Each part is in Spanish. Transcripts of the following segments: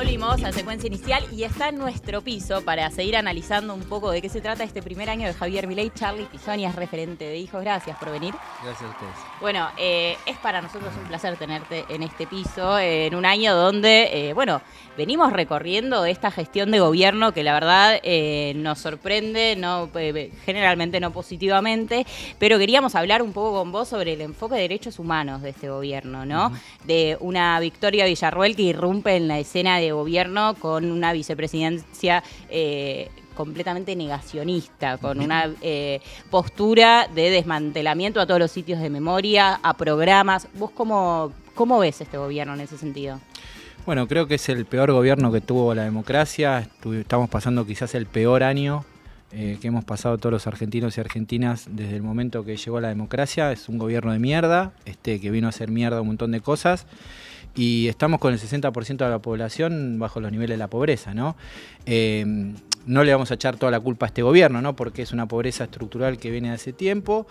Volvimos a Secuencia Inicial y está en nuestro piso para seguir analizando un poco de qué se trata este primer año de Javier Milei. Charlie Pisoni es referente de Hijos. Gracias por venir. Gracias a ustedes. Bueno, es para nosotros un placer tenerte en este piso, en un año donde, venimos recorriendo esta gestión de gobierno que la verdad nos sorprende, generalmente no positivamente, pero queríamos hablar un poco con vos sobre el enfoque de derechos humanos de este gobierno, ¿no? De una Victoria Villarruel que irrumpe en la escena de gobierno con una vicepresidencia completamente negacionista, con una postura de desmantelamiento a todos los sitios de memoria, a programas. ¿Vos cómo ves este gobierno en ese sentido? Bueno, creo que es el peor gobierno que tuvo la democracia. Estamos pasando quizás el peor año que hemos pasado todos los argentinos y argentinas desde el momento que llegó la democracia. Es un gobierno de mierda, que vino a hacer mierda un montón de cosas. Y estamos con el 60% de la población bajo los niveles de la pobreza, ¿no? No le vamos a echar toda la culpa a este gobierno, ¿no? Porque es una pobreza estructural que viene de hace tiempo,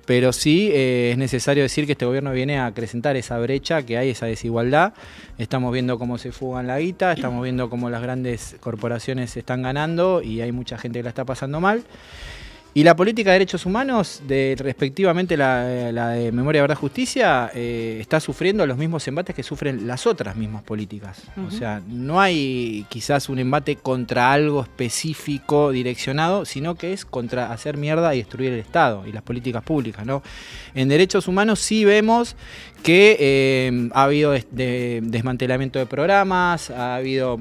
pero sí es necesario decir que este gobierno viene a acrecentar esa brecha que hay, esa desigualdad. Estamos viendo cómo se fugan la guita, estamos viendo cómo las grandes corporaciones están ganando y hay mucha gente que la está pasando mal. Y la política de derechos humanos, respectivamente la de Memoria, Verdad, Justicia, está sufriendo los mismos embates que sufren las otras mismas políticas. O sea, no hay quizás un embate contra algo específico direccionado, sino que es contra hacer mierda y destruir el Estado y las políticas públicas, ¿no? En derechos humanos sí vemos que ha habido desmantelamiento de programas, ha habido,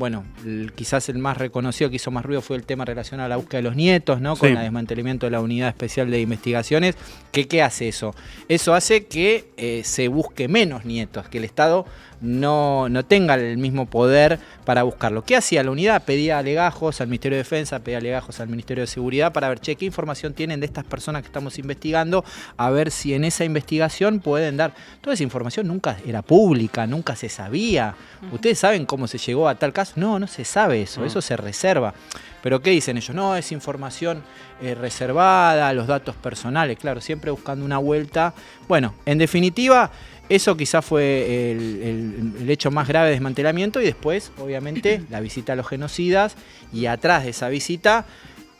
quizás el más reconocido que hizo más ruido fue el tema relacionado a la búsqueda de los nietos, ¿no? Con el desmantelamiento de la Unidad Especial de Investigaciones. ¿Qué hace eso? Eso hace que se busque menos nietos, que el Estado no tenga el mismo poder para buscarlo. ¿Qué hacía la unidad? Pedía legajos al Ministerio de Defensa, pedía legajos al Ministerio de Seguridad para ver, qué información tienen de estas personas que estamos investigando, a ver si en esa investigación pueden dar. Toda esa información nunca era pública, nunca se sabía. ¿Ustedes saben cómo se llegó a tal caso? No se sabe eso se reserva. ¿Pero qué dicen ellos? No, es información reservada, los datos personales, claro, siempre buscando una vuelta. Bueno, en definitiva, eso quizás fue el hecho más grave de desmantelamiento y después, obviamente, la visita a los genocidas y atrás de esa visita,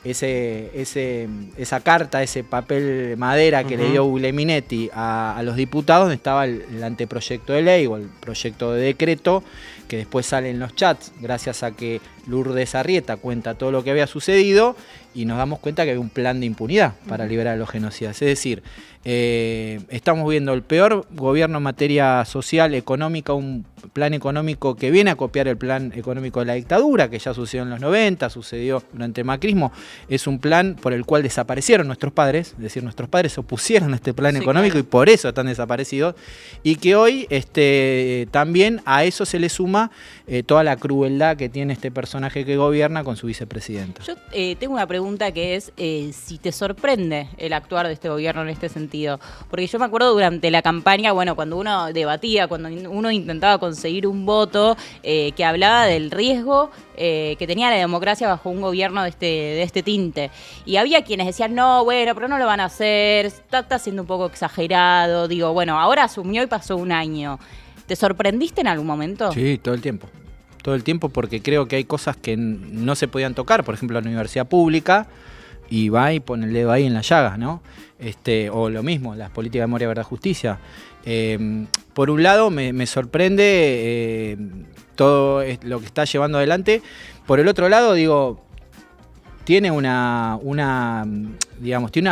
esa carta, ese papel madera que le dio Guglielminetti a los diputados, donde estaba el anteproyecto de ley o el proyecto de decreto, que después sale en los chats, gracias a que Lourdes Arrieta cuenta todo lo que había sucedido y nos damos cuenta que había un plan de impunidad para liberar a los genocidas. Es decir, estamos viendo el peor gobierno en materia social, económica, un plan económico que viene a copiar el plan económico de la dictadura, que ya sucedió en los 90, sucedió durante el macrismo. Es un plan por el cual desaparecieron nuestros padres, es decir, nuestros padres se opusieron a este plan económico, claro, y por eso están desaparecidos. Y que hoy también a eso se le suma toda la crueldad que tiene este personaje que gobierna con su vicepresidenta. Yo tengo una pregunta que es si te sorprende el actuar de este gobierno en este sentido. Porque yo me acuerdo durante la campaña, cuando uno debatía, cuando uno intentaba conseguir un voto que hablaba del riesgo que tenía la democracia bajo un gobierno de este tinte. Y había quienes decían, no, pero no lo van a hacer, está siendo un poco exagerado. Digo, ahora asumió y pasó un año. ¿Te sorprendiste en algún momento? Sí, todo el tiempo. Todo el tiempo, porque creo que hay cosas que no se podían tocar. Por ejemplo, la universidad pública, y va y pone el dedo ahí en la llaga, ¿no? O lo mismo, las políticas de memoria, verdad, justicia. Por un lado, me sorprende todo lo que está llevando adelante. Por el otro lado, digo, tiene una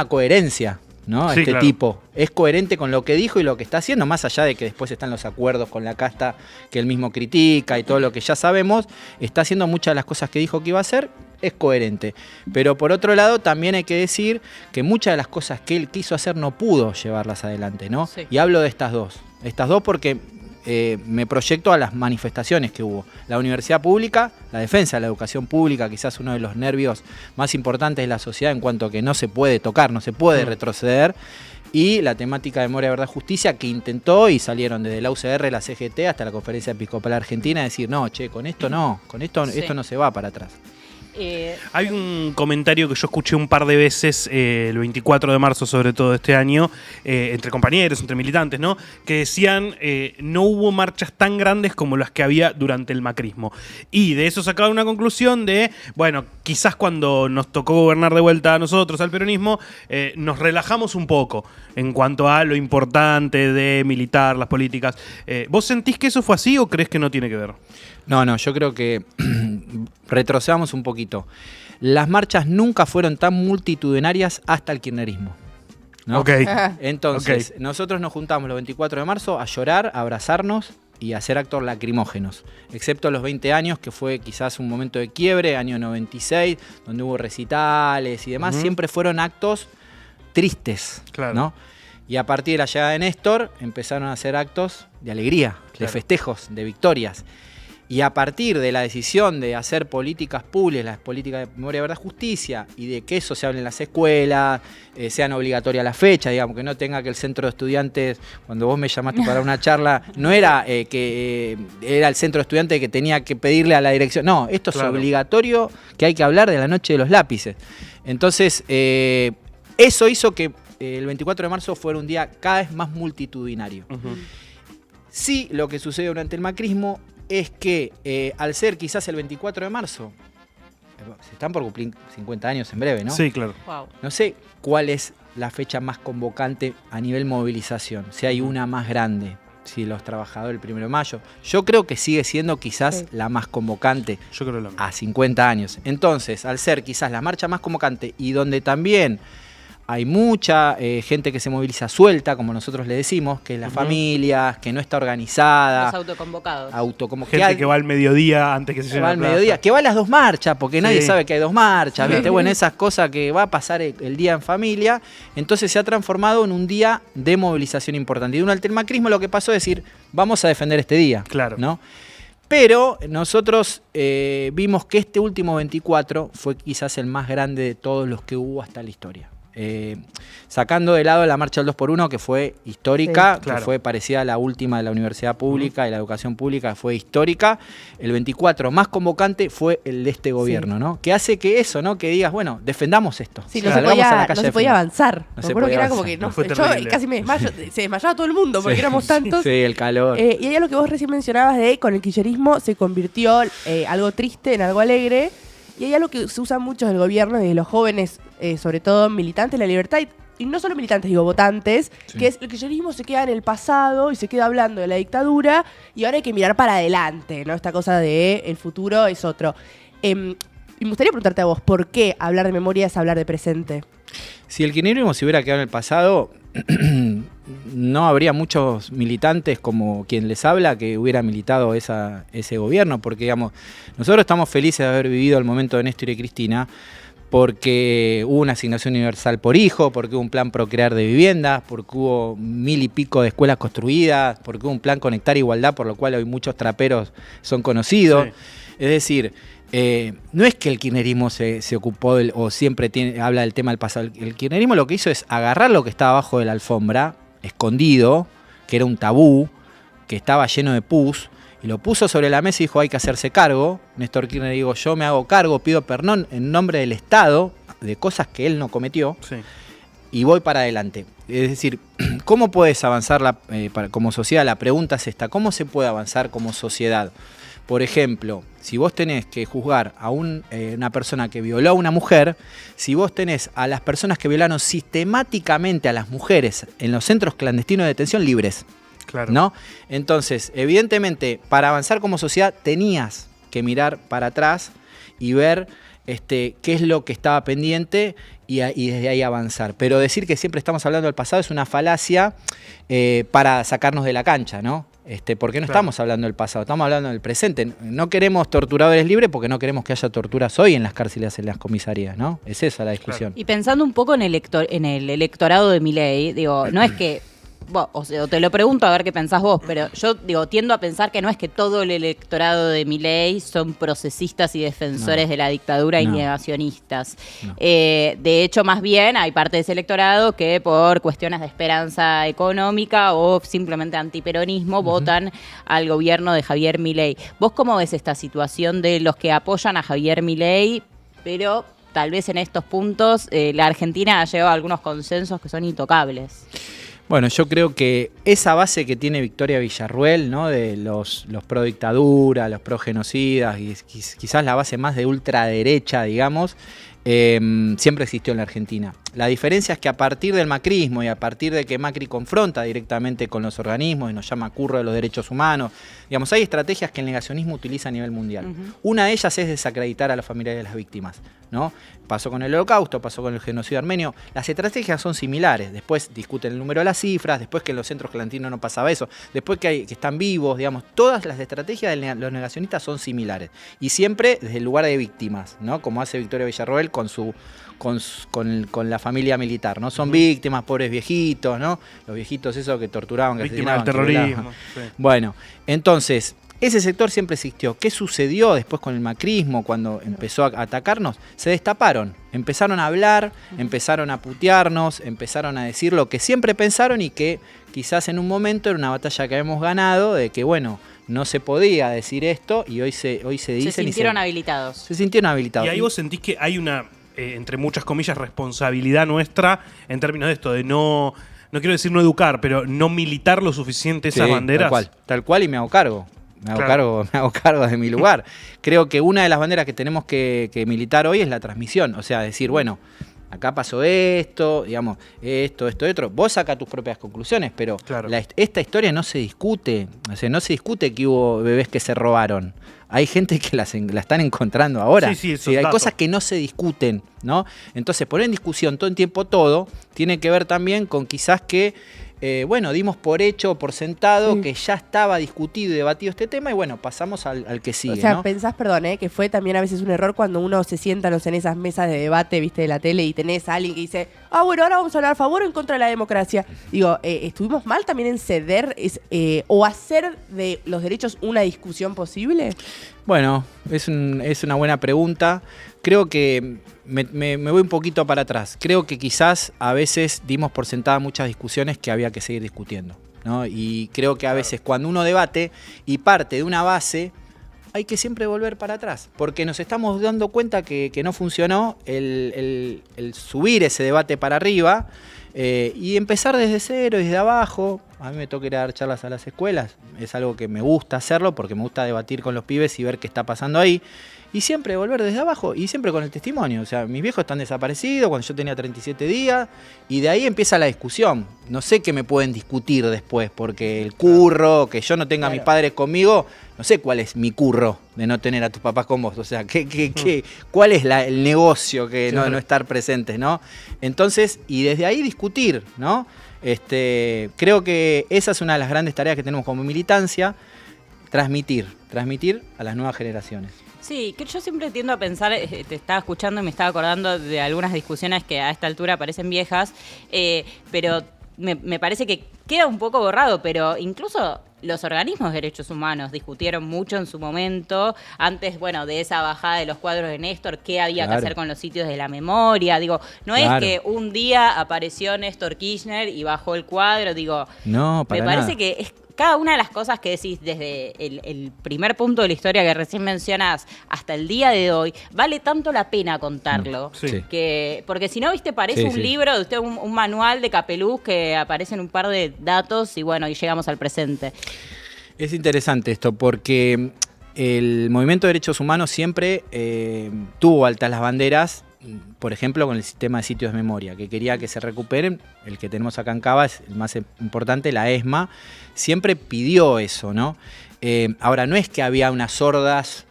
coherencia, ¿no? Sí, claro. Tipo es coherente con lo que dijo y lo que está haciendo, más allá de que después están los acuerdos con la casta que él mismo critica y todo lo que ya sabemos. Está haciendo muchas de las cosas que dijo que iba a hacer, es coherente. Pero por otro lado también hay que decir que muchas de las cosas que él quiso hacer no pudo llevarlas adelante, ¿no? Sí. Y hablo de estas dos porque me proyecto a las manifestaciones que hubo. La universidad pública, la defensa de la educación pública, quizás uno de los nervios más importantes de la sociedad en cuanto a que no se puede tocar, no se puede retroceder. Y la temática de memoria, verdad, justicia, que intentó y salieron desde la UCR, la CGT, hasta la Conferencia Episcopal Argentina a decir, no, con esto no, esto no se va para atrás. Hay un comentario que yo escuché un par de veces el 24 de marzo, sobre todo este año, entre compañeros, entre militantes, ¿no? Que decían no hubo marchas tan grandes como las que había durante el macrismo. Y de eso sacaban una conclusión de, bueno, quizás cuando nos tocó gobernar de vuelta a nosotros, al peronismo, nos relajamos un poco en cuanto a lo importante de militar, las políticas. ¿Vos sentís que eso fue así o crees que no tiene que ver? No, yo creo que retrocedamos un poquito. Las marchas nunca fueron tan multitudinarias hasta el kirchnerismo, ¿no? Ok. Entonces, nosotros nos juntamos los 24 de marzo a llorar, a abrazarnos y a hacer actos lacrimógenos, excepto los 20 años, que fue quizás un momento de quiebre, año 96, donde hubo recitales y demás. Siempre fueron actos tristes, Claro. ¿no? Y a partir de la llegada de Néstor empezaron a hacer actos de alegría, de festejos, de victorias. Y a partir de la decisión de hacer políticas públicas, las políticas de memoria, verdad, justicia, y de que eso se hable en las escuelas, sean obligatorias las fechas, digamos, que no tenga que el centro de estudiantes, cuando vos me llamaste para una charla, no era que era el centro de estudiantes que tenía que pedirle a la dirección. No, esto es obligatorio, que hay que hablar de la noche de los lápices. Entonces, eso hizo que el 24 de marzo fuera un día cada vez más multitudinario. Sí, lo que sucede durante el macrismo es que al ser quizás el 24 de marzo, se están por cumplir 50 años en breve, ¿no? Sí, claro. Wow. No sé cuál es la fecha más convocante a nivel movilización, si hay una más grande, si los trabajadores el 1 de mayo. Yo creo que sigue siendo quizás la más convocante Yo creo lo mismo. a 50 años. Entonces, al ser quizás la marcha más convocante y donde también hay mucha gente que se moviliza suelta, como nosotros le decimos, que es la familia, que no está organizada. Los autoconvocados. Gente que va al mediodía antes que se llene va la al plaza. mediodía, que va a las dos marchas, porque nadie Sí. sabe que hay dos marchas, ¿viste? Bueno, esas cosas que va a pasar el día en familia. Entonces se ha transformado en un día de movilización importante. Y durante el macrismo lo que pasó es decir, vamos a defender este día, Claro. ¿no? Pero nosotros vimos que este último 24 fue quizás el más grande de todos los que hubo hasta la historia. Sacando de lado la marcha del 2x1, que fue histórica, claro. que fue parecida a la última de la universidad pública y la educación pública, fue histórica. El 24 más convocante fue el de este gobierno, ¿no? Que hace que eso, ¿no? Que digas, bueno, defendamos esto. Sí, Salgamos a la calle no se podía avanzar. No Me se acuerdo que podía era como avanzar. que no, Fue yo terrible. casi me desmayo, se desmayaba todo el mundo porque éramos tantos. Sí, el calor. Y hay algo que vos recién mencionabas de con el kirchnerismo se convirtió algo triste en algo alegre. Y hay algo que se usa mucho del gobierno y de los jóvenes, sobre todo militantes de la libertad, y no solo militantes, digo, votantes, que es el kirchnerismo se queda en el pasado y se queda hablando de la dictadura y ahora hay que mirar para adelante, ¿no? Esta cosa de el futuro es otro. Y me gustaría preguntarte a vos, ¿por qué hablar de memoria es hablar de presente? Si el kirchnerismo se hubiera quedado en el pasado, no habría muchos militantes como quien les habla que hubiera militado ese gobierno, porque digamos, nosotros estamos felices de haber vivido el momento de Néstor y Cristina, porque hubo una asignación universal por hijo, porque hubo un plan Procrear de viviendas, porque hubo 1000 y pico de escuelas construidas, porque hubo un plan Conectar Igualdad, por lo cual hoy muchos traperos son conocidos. Sí. Es decir, no es que el kirchnerismo se ocupó o siempre habla del tema del pasado. El kirchnerismo lo que hizo es agarrar lo que estaba abajo de la alfombra, escondido, que era un tabú, que estaba lleno de pus, y lo puso sobre la mesa y dijo hay que hacerse cargo. Néstor Kirchner dijo yo me hago cargo, pido perdón en nombre del Estado de cosas que él no cometió Sí. y voy para adelante. Es decir, ¿cómo puedes avanzar como sociedad? La pregunta es esta, ¿cómo se puede avanzar como sociedad? Por ejemplo, si vos tenés que juzgar a una persona que violó a una mujer, si vos tenés a las personas que violaron sistemáticamente a las mujeres en los centros clandestinos de detención libres, Claro. ¿no? Entonces, evidentemente, para avanzar como sociedad tenías que mirar para atrás y ver qué es lo que estaba pendiente y desde ahí avanzar. Pero decir que siempre estamos hablando del pasado es una falacia para sacarnos de la cancha, ¿no? Porque no estamos hablando del pasado, estamos hablando del presente. No queremos torturadores libres porque no queremos que haya torturas hoy en las cárceles, en las comisarías, ¿no? Es esa la discusión. Y pensando un poco en el electorado de Milei, digo, no es que, o sea, te lo pregunto a ver qué pensás vos, pero yo digo, tiendo a pensar que no es que todo el electorado de Milei son procesistas y defensores de la dictadura y No. negacionistas. No. De hecho, más bien hay parte de ese electorado que por cuestiones de esperanza económica o simplemente antiperonismo votan al gobierno de Javier Milei. ¿Vos cómo ves esta situación de los que apoyan a Javier Milei pero tal vez en estos puntos la Argentina ha llegado a algunos consensos que son intocables. Bueno, yo creo que esa base que tiene Victoria Villarruel, ¿no? De los pro dictadura, los pro genocidas, y quizás la base más de ultraderecha, digamos, siempre existió en la Argentina. La diferencia es que a partir del macrismo y a partir de que Macri confronta directamente con los organismos y nos llama curro de los derechos humanos, digamos, hay estrategias que el negacionismo utiliza a nivel mundial. Una de ellas es desacreditar a los familiares de las víctimas, ¿no? Pasó con el Holocausto, pasó con el genocidio armenio. Las estrategias son similares. Después discuten el número de las cifras, después que en los centros clandestinos no pasaba eso, después que están vivos, digamos, todas las estrategias de los negacionistas son similares. Y siempre desde el lugar de víctimas, ¿no? Como hace Victoria Villarroel con la familia militar, ¿no? Son víctimas, pobres viejitos, ¿no? Los viejitos esos que torturaban, que víctimas del asesinaban, terrorismo. Sí. Bueno, entonces, ese sector siempre existió. ¿Qué sucedió después con el macrismo cuando empezó a atacarnos? Se destaparon, empezaron a hablar, empezaron a putearnos, empezaron a decir lo que siempre pensaron y que quizás en un momento era una batalla que habíamos ganado, de que bueno, no se podía decir esto y hoy se dice. Se sintieron habilitados. Se sintieron habilitados. Y ahí vos sentís que hay una, entre muchas comillas, responsabilidad nuestra en términos de esto, de no quiero decir no educar, pero no militar lo suficiente esas banderas. Tal cual, y me hago cargo. Me hago cargo de mi lugar. Creo que una de las banderas que tenemos que militar hoy es la transmisión. O sea, decir, bueno, acá pasó esto, digamos, esto, otro. Vos sacás tus propias conclusiones, pero claro, esta historia no se discute. O sea, no se discute que hubo bebés que se robaron. Hay gente que la están encontrando ahora. Sí, hay cosas que no se discuten, ¿no? Entonces, poner en discusión todo el tiempo todo tiene que ver también con quizás que dimos por hecho, por sentado, que ya estaba discutido y debatido este tema y bueno, pasamos al que sigue. O sea, ¿no? pensás, perdón, que fue también a veces un error cuando uno se sienta en esas mesas de debate, viste, de la tele y tenés a alguien que dice, bueno, ahora vamos a hablar a favor o en contra de la democracia. Digo, ¿estuvimos mal también en ceder o hacer de los derechos una discusión posible? Bueno, es una buena pregunta. Creo que me voy un poquito para atrás. Creo que quizás a veces dimos por sentada muchas discusiones que había que seguir discutiendo, ¿no? Y creo que a veces cuando uno debate y parte de una base, hay que siempre volver para atrás, porque nos estamos dando cuenta que no funcionó el subir ese debate para arriba y empezar desde cero, desde abajo. A mí me toca ir a dar charlas a las escuelas, es algo que me gusta hacerlo porque me gusta debatir con los pibes y ver qué está pasando ahí. Y siempre volver desde abajo y siempre con el testimonio. O sea, mis viejos están desaparecidos cuando yo tenía 37 días y de ahí empieza la discusión. No sé qué me pueden discutir después porque el curro, que yo no tenga a mis padres conmigo, no sé cuál es mi curro de no tener a tus papás con vos. O sea, ¿cuál es el negocio que no estar presentes, ¿no? Entonces, y desde ahí discutir, ¿no? Creo que esa es una de las grandes tareas que tenemos como militancia, transmitir a las nuevas generaciones. Sí, que yo siempre tiendo a pensar, te estaba escuchando y me estaba acordando de algunas discusiones que a esta altura parecen viejas, pero me parece que queda un poco borrado, pero incluso los organismos de derechos humanos discutieron mucho en su momento, antes, de esa bajada de los cuadros de Néstor, qué había que hacer con los sitios de la memoria, no es que un día apareció Néstor Kirchner y bajó el cuadro, no, para me parece nada. que es cada una de las cosas que decís desde el primer punto de la historia que recién mencionás hasta el día de hoy, vale tanto la pena contarlo. Sí. Porque si no, parece un libro, un manual de Capeluz que aparecen un par de datos y y llegamos al presente. Es interesante esto porque el movimiento de derechos humanos siempre tuvo altas las banderas, por ejemplo, con el sistema de sitios de memoria, que quería que se recuperen. El que tenemos acá en Cava es el más importante, la ESMA, siempre pidió eso, ¿no? Ahora, no es que había unas sordas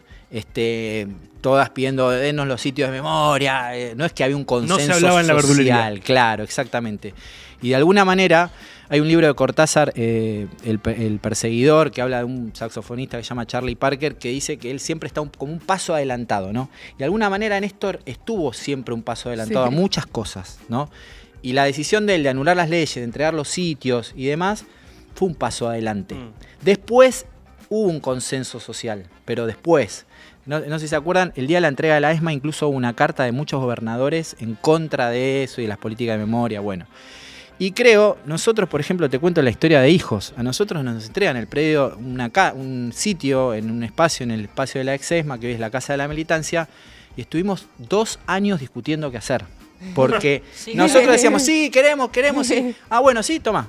todas pidiendo denos los sitios de memoria, no es que había un consenso social. No se hablaba en la verdulería. Claro, exactamente. Y de alguna manera, hay un libro de Cortázar, el perseguidor, que habla de un saxofonista que se llama Charlie Parker, que dice que él siempre está como un paso adelantado, ¿no? Y de alguna manera Néstor estuvo siempre un paso adelantado a muchas cosas, ¿no? Y la decisión de él de anular las leyes, de entregar los sitios y demás, fue un paso adelante. Después hubo un consenso social, pero después, no sé si se acuerdan, el día de la entrega de la ESMA incluso hubo una carta de muchos gobernadores en contra de eso y de las políticas de memoria, Y creo, nosotros, por ejemplo, te cuento la historia de Hijos. A nosotros nos entregan el predio, un sitio, en el espacio de la ex ESMA, que hoy es la Casa de la Militancia, y estuvimos 2 años discutiendo qué hacer. Porque nosotros decíamos, sí, queremos, sí. Ah, bueno, sí, toma.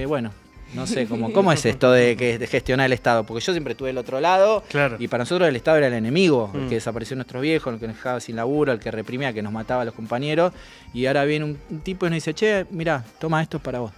Bueno, no sé, ¿cómo es esto de gestionar el Estado? Porque yo siempre estuve del otro lado, Claro. y para nosotros el Estado era el enemigo, el que desapareció nuestros viejos, el que nos dejaba sin laburo, el que reprimía, que nos mataba a los compañeros, y ahora viene un tipo y nos dice, che, mirá, toma, esto es para vos.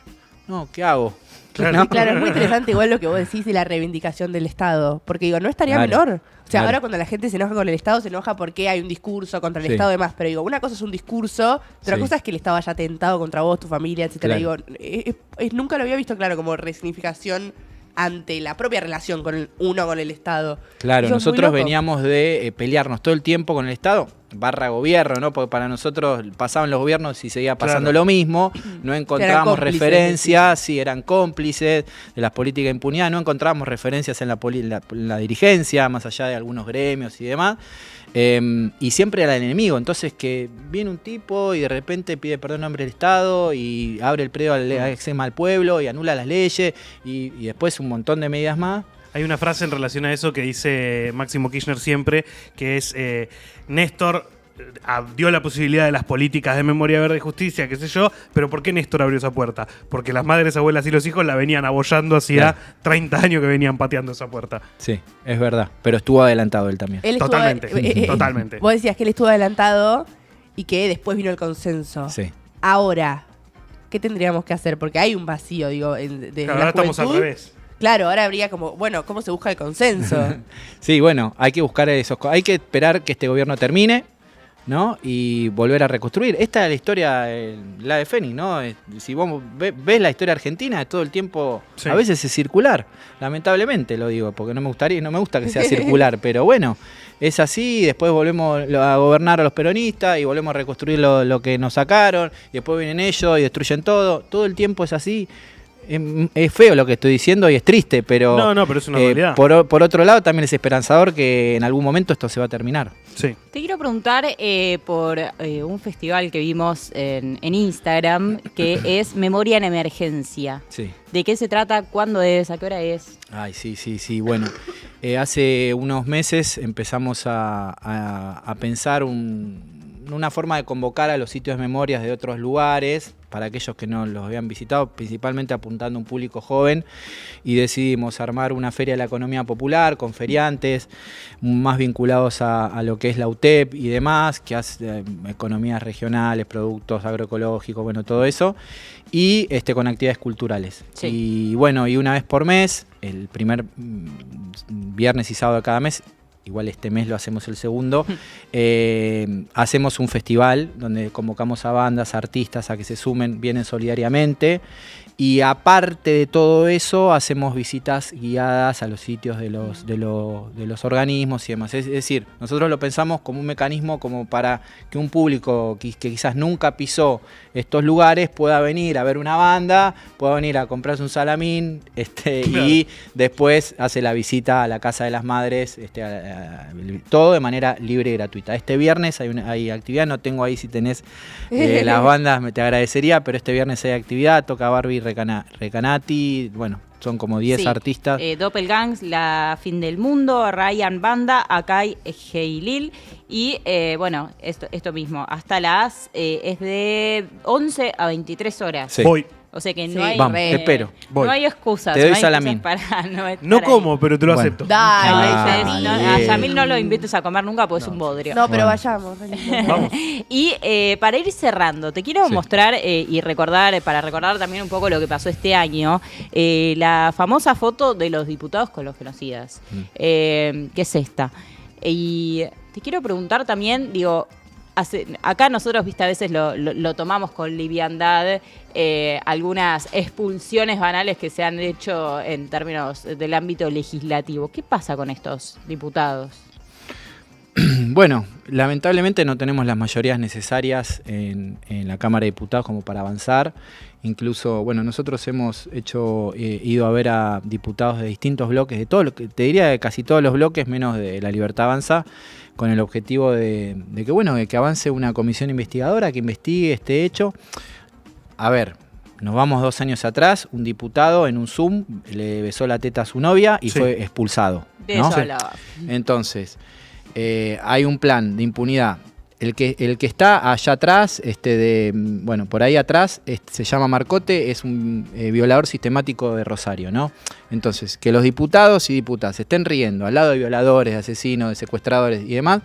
No, ¿qué hago? Claro. ¿No? Claro, es muy interesante igual lo que vos decís de la reivindicación del Estado. Porque digo, no estaría Claro, menor. O sea, claro. ahora cuando la gente se enoja con el Estado, se enoja porque hay un discurso contra el Sí. Estado y demás. Pero digo, una cosa es un discurso, otra Sí. cosa es que el Estado haya atentado contra vos, tu familia, etcétera. Claro. Digo, nunca lo había visto claro como resignificación ante la propia relación con el Estado. Claro, Eso es muy nosotros loco. veníamos de pelearnos todo el tiempo con el Estado, /gobierno, ¿no? Porque para nosotros pasaban los gobiernos y seguía pasando Claro. lo mismo, no encontrábamos cómplices, referencias, sí, eran cómplices de las políticas de impunidad, no encontrábamos referencias en la dirigencia, más allá de algunos gremios y demás. Y siempre era el enemigo, entonces que viene un tipo y de repente pide perdón en nombre del Estado y abre el predio al pueblo y anula las leyes y después un montón de medidas más. Hay una frase en relación a eso que dice Máximo Kirchner siempre, que es Néstor dio la posibilidad de las políticas de memoria verde y justicia, qué sé yo, pero ¿por qué Néstor abrió esa puerta? Porque las madres, abuelas y los hijos la venían abollando hacía 30 años que venían pateando esa puerta. Sí, es verdad, pero estuvo adelantado él también. Él estuvo- Totalmente, totalmente. Vos decías que él estuvo adelantado y que después vino el consenso. Sí. Ahora, ¿qué tendríamos que hacer? Porque hay un vacío, digo, de Claro, la ahora estamos al juventud. revés. Claro, ahora habría como, bueno, ¿cómo se busca el consenso? Sí, bueno, hay que buscar hay que esperar que este gobierno termine, ¿no? Y volver a reconstruir. Esta es la historia, la de Fénix, ¿no? Si vos ves la historia argentina, todo el tiempo, Sí. a veces es circular. Lamentablemente lo digo, porque no me gusta que sea circular, pero bueno, es así, después volvemos a gobernar a los peronistas y volvemos a reconstruir lo que nos sacaron, y después vienen ellos y destruyen todo el tiempo es así. Es feo lo que estoy diciendo y es triste, pero No, pero es una realidad. por otro lado también es esperanzador que en algún momento esto se va a terminar. Sí. Te quiero preguntar por un festival que vimos en Instagram, que es Memoria en Emergencia. Sí. ¿De qué se trata? ¿Cuándo es? ¿A qué hora es? Ay, sí. Bueno, hace unos meses empezamos a pensar una forma de convocar a los sitios de memorias de otros lugares, para aquellos que no los habían visitado, principalmente apuntando a un público joven, y decidimos armar una feria de la economía popular con feriantes más vinculados a lo que es la UTEP y demás, que hace economías regionales, productos agroecológicos, bueno, todo eso, y con actividades culturales. Sí. Y bueno, y una vez por mes, el primer viernes y sábado de cada mes, igual este mes lo hacemos el segundo, hacemos un festival donde convocamos a bandas, artistas a que se sumen, vienen solidariamente, y aparte de todo eso hacemos visitas guiadas a los sitios de los organismos y demás. Es decir, nosotros lo pensamos como un mecanismo como para que un público que quizás nunca pisó estos lugares pueda venir a ver una banda, pueda venir a comprarse un salamín, y después hace la visita a la Casa de las Madres, todo de manera libre y gratuita. Este viernes hay actividad, no tengo ahí si tenés las bandas, te agradecería, pero este viernes hay actividad, toca Barbie Recanati, bueno, son como 10 Sí. artistas. Doppelgangs, La Fin del Mundo, Ryan Banda, Akai Heilil y bueno, esto mismo, hasta es de 11 a 23 horas. Sí. Voy. O sea que no Sí. hay Vamos, te espero. Voy. no hay excusas. Te doy no hay salamín. excusas para no estar No ahí. como, pero te lo Bueno. acepto. Dale, A Yamil. Yamil no lo invites a comer nunca porque es un bodrio. No, pero Bueno. vayamos. Vamos. Y para ir cerrando, te quiero Sí. mostrar y recordar, para recordar también un poco lo que pasó este año, la famosa foto de los diputados con los genocidas, que es esta. Y te quiero preguntar también, digo, acá nosotros, viste, a veces lo tomamos con liviandad, algunas expulsiones banales que se han hecho en términos del ámbito legislativo. ¿Qué pasa con estos diputados? Bueno, lamentablemente no tenemos las mayorías necesarias en la Cámara de Diputados como para avanzar. Incluso, bueno, nosotros hemos ido a ver a diputados de distintos bloques, te diría de casi todos los bloques, menos de La Libertad Avanza, con el objetivo de que avance una comisión investigadora que investigue este hecho. A ver, nos vamos 2 años atrás, un diputado en un Zoom le besó la teta a su novia y Sí. fue expulsado. De ¿no? eso hablaba. Entonces, hay un plan de impunidad. El que está allá atrás, por ahí atrás, se llama Marcote, es un violador sistemático de Rosario, ¿no? Entonces, que los diputados y diputadas se estén riendo al lado de violadores, de asesinos, de secuestradores y demás,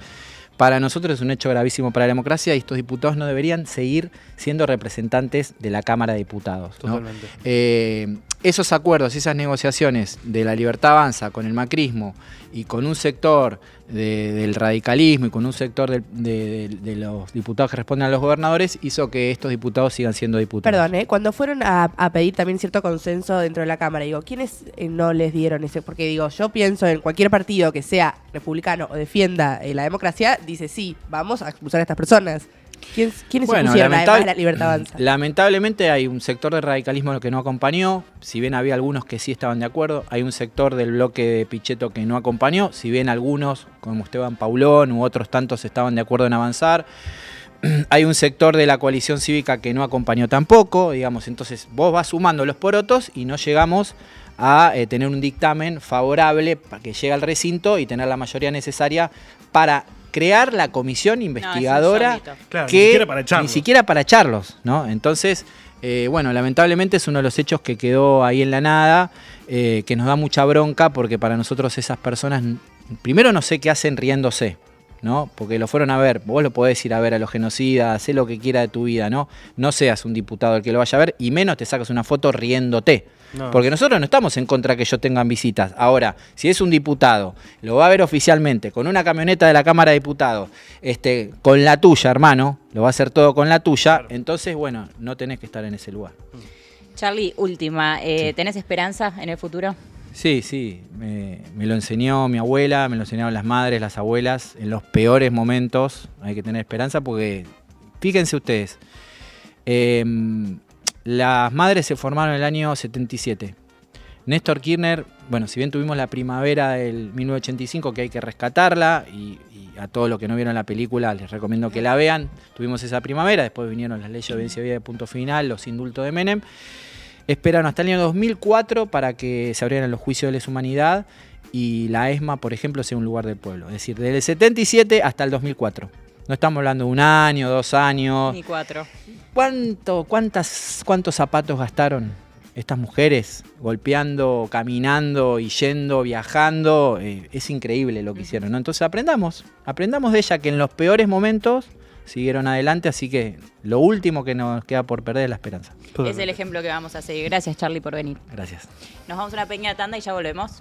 para nosotros es un hecho gravísimo para la democracia y estos diputados no deberían seguir siendo representantes de la Cámara de Diputados, ¿no? Totalmente. Esos acuerdos y esas negociaciones de la Libertad Avanza con el macrismo y con un sector del radicalismo y con un sector de los diputados que responden a los gobernadores hizo que estos diputados sigan siendo diputados. Perdón, cuando fueron a pedir también cierto consenso dentro de la Cámara, digo, ¿quiénes no les dieron ese? Porque digo, yo pienso en cualquier partido que sea republicano o defienda la democracia, dice sí, vamos a expulsar a estas personas. ¿Quiénes se pusieron además de la Libertad Avanza? Lamentablemente hay un sector del radicalismo que no acompañó, si bien había algunos que sí estaban de acuerdo, hay un sector del bloque de Pichetto que no acompañó, si bien algunos, como Esteban Paulón u otros tantos, estaban de acuerdo en avanzar. Hay un sector de la coalición cívica que no acompañó tampoco, digamos, entonces vos vas sumando los porotos y no llegamos a tener un dictamen favorable para que llegue al recinto y tener la mayoría necesaria para crear la comisión investigadora Claro, que ni siquiera para echarlos, ¿no? Entonces, lamentablemente es uno de los hechos que quedó ahí en la nada, que nos da mucha bronca porque para nosotros esas personas, primero no sé qué hacen riéndose, ¿no? Porque lo fueron a ver, vos lo podés ir a ver a los genocidas, hacé lo que quiera de tu vida, ¿no? No seas un diputado el que lo vaya a ver y menos te sacas una foto riéndote. No. Porque nosotros no estamos en contra de que ellos tengan visitas. Ahora, si es un diputado, lo va a ver oficialmente, con una camioneta de la Cámara de Diputados, con la tuya, hermano, lo va a hacer todo con la tuya, claro. Entonces, bueno, no tenés que estar en ese lugar. Charlie, última, sí. ¿Tenés esperanza en el futuro? Sí, me lo enseñó mi abuela, me lo enseñaron las madres, las abuelas, en los peores momentos hay que tener esperanza porque, fíjense ustedes, las madres se formaron en el año 77. Néstor Kirchner, bueno, si bien tuvimos la primavera del 1985, que hay que rescatarla, y a todos los que no vieron la película les recomiendo que la vean, tuvimos esa primavera, después vinieron las leyes de obediencia de punto final, los indultos de Menem, esperaron hasta el año 2004 para que se abrieran los juicios de lesa humanidad y la ESMA, por ejemplo, sea un lugar del pueblo. Es decir, desde el 77 hasta el 2004. No estamos hablando de un año, 2 años. Ni 4. ¿Cuántos zapatos gastaron estas mujeres golpeando, caminando, yendo, viajando? Es increíble lo que hicieron, ¿no? Entonces aprendamos de ella que en los peores momentos siguieron adelante, así que lo último que nos queda por perder es la esperanza. Es el ejemplo que vamos a seguir. Gracias, Charlie, por venir. Gracias. Nos vamos a una pequeña tanda y ya volvemos.